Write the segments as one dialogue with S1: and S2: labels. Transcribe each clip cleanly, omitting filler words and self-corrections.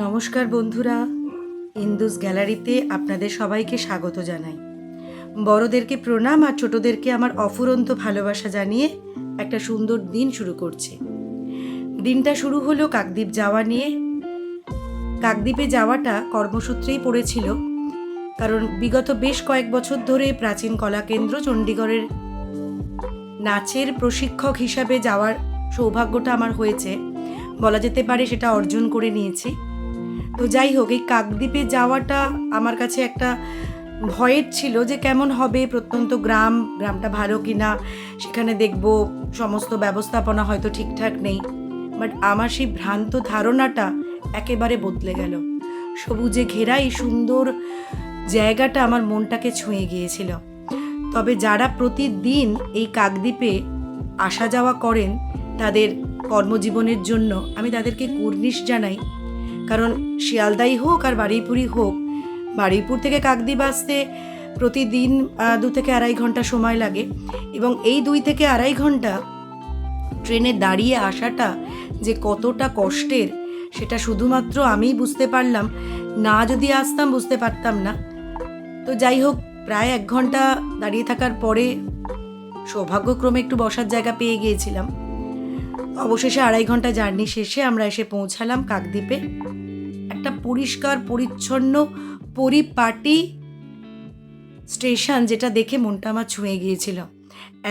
S1: নমস্কার বন্ধুরা, ইন্দুস গ্যালারিতে আপনাদের সবাইকে স্বাগত জানাই। বড়দেরকে প্রণাম আর ছোটদেরকে আমার অফুরন্ত ভালোবাসা জানিয়ে একটা সুন্দর দিন শুরু করছি। দিনটা শুরু হলো কাকদ্বীপ যাওয়া নিয়ে। কাকদ্বীপে যাওয়াটা কর্মসূত্রেই পড়েছিল, কারণ বিগত বেশ কয়েক বছর ধরে প্রাচীন কলাকেন্দ্র চণ্ডীগড়ের নাচের প্রশিক্ষক হিসাবে যাওয়ার সৌভাগ্যটা আমার হয়েছে, বলা যেতে পারে সেটা অর্জন করে নিয়েছি। তো যাই হোক, এই কাকদ্বীপে যাওয়াটা আমার কাছে একটা ভয়ের ছিল যে কেমন হবে, প্রত্যন্ত গ্রামটা ভালো কিনা, সেখানে দেখব সমস্ত ব্যবস্থাপনা হয়তো ঠিকঠাক নেই। বাট আমার সেই ভ্রান্ত ধারণাটা একেবারে বদলে গেল। সবুজে ঘেরা এই সুন্দর জায়গাটা আমার মনটাকে ছুঁয়ে গিয়েছিল। তবে যারা প্রতিদিন এই কাকদ্বীপে আসা যাওয়া করেন তাদের কর্মজীবনের জন্য আমি তাদেরকে কুর্নিশ জানাই। কারণ শিয়ালদাই হোক আর বারুইপুরই হোক, বারুইপুর থেকে কাকদ্বীপ আসতে প্রতিদিন 2 থেকে 2.5 ঘন্টা সময় লাগে, এবং এই 2 থেকে 2.5 ঘন্টা ট্রেনে দাঁড়িয়ে আসাটা যে কতটা কষ্টের সেটা শুধুমাত্র আমিই বুঝতে পারলাম, না যদি আসতাম বুঝতে পারতাম না। তো যাই হোক, প্রায় 1 ঘন্টা দাঁড়িয়ে থাকার পরে সৌভাগ্যক্রমে একটু বসার জায়গা পেয়ে গিয়েছিলাম। অবশেষে 2.5 ঘন্টা জার্নি শেষে আমরা এসে পৌঁছালাম কাকদ্বীপে। একটা পরিষ্কার পরিচ্ছন্ন পরিপাটি স্টেশন, যেটা দেখে মনটা আমার ছুঁয়ে গিয়েছিল।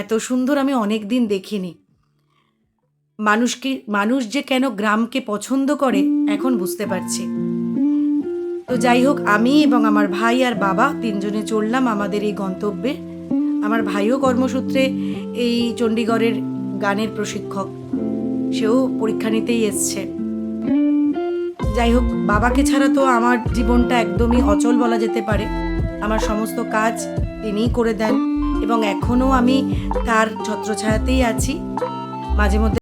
S1: এত সুন্দর আমি অনেক দিন দেখিনি। মানুষ যে কেন গ্রামকে পছন্দ করে এখন বুঝতে পারছি। তো যাই হোক, আমি এবং আমার ভাই আর বাবা 3 জনে চললাম আমাদের এই গন্তব্যে। আমার ভাইও কর্মসূত্রে এই চণ্ডীগড়ের গানের প্রশিক্ষক, সেও পরীক্ষা নিতেই এসছে। যাই হোক, বাবাকে ছাড়া তো আমার জীবনটা একদমই অচল বলা যেতে পারে। আমার সমস্ত কাজ তিনিই করে দেন এবং এখনও আমি তার ছত্রছায়াতেই আছি। মাঝে মধ্যে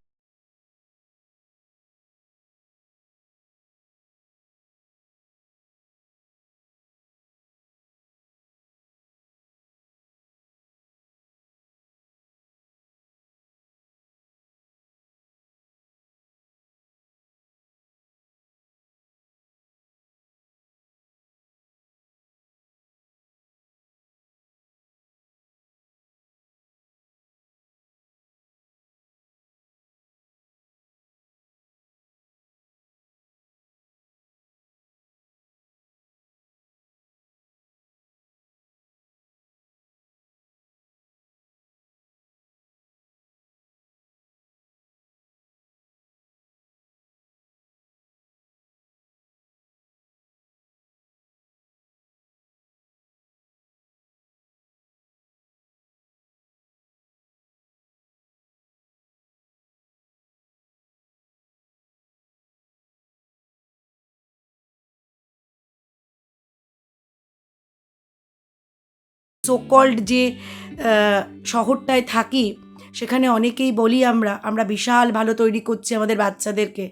S1: সোকল্ড যে শহরটায় থাকি, সেখানে অনেকেই বলি আমরা বিশাল ভালো তৈরি করছি আমাদের বাচ্চাদেরকে।